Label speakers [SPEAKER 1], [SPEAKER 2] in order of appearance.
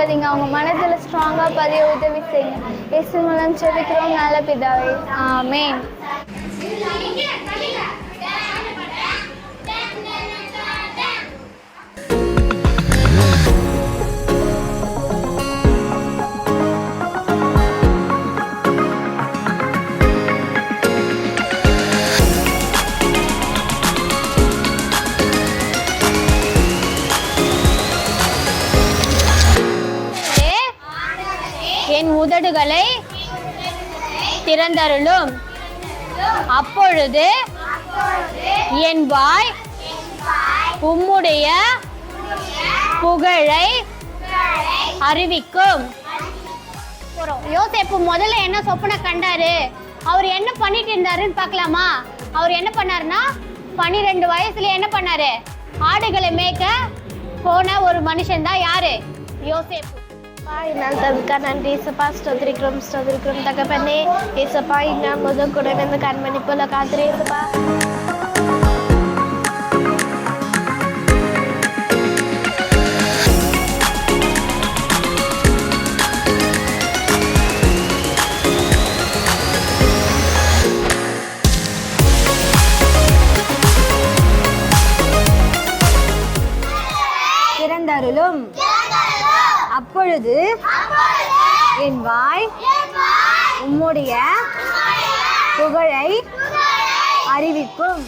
[SPEAKER 1] ஆசீர்வதிங்க, அவங்க மனதில் ஸ்ட்ராங்காக பதிய உதவி செய்யுங்க. இயேசு மூலம் ஜெபிக்கிறோம் நல்ல பிதாவே, ஆமென்.
[SPEAKER 2] என் உதடுகளை திறந்தருளும், அப்பொழுது என் வாய் உம்முடைய புகழை அறிவிக்கும். யோசேப்பு முதல்ல என்ன சொப்பனை கண்டாரு, அவர் என்ன பண்ணிட்டு இருந்தாருன்னு பார்க்கலாமா? அவர் என்ன பண்ணாருன்னா 12 வயசுல என்ன பண்ணாரு, ஆடுகளை மேய்க்க போன ஒரு மனுஷன் தான் யாரு, யோசேப்பு.
[SPEAKER 1] நன்றி ஏசப்பா, ஸ்தோத்திரிக்கிறோம் ஸ்தோத்திரிக்கிறோம் தகப்பனே. ஏசப்பா இன்னும் முதல் கூட வந்து கண்மணி போல காத்துரு ஏசப்பா.
[SPEAKER 2] திறந்தருளும், அப்பொழுது என் வாய் உம்முடைய புகழை அறிவிக்கும்.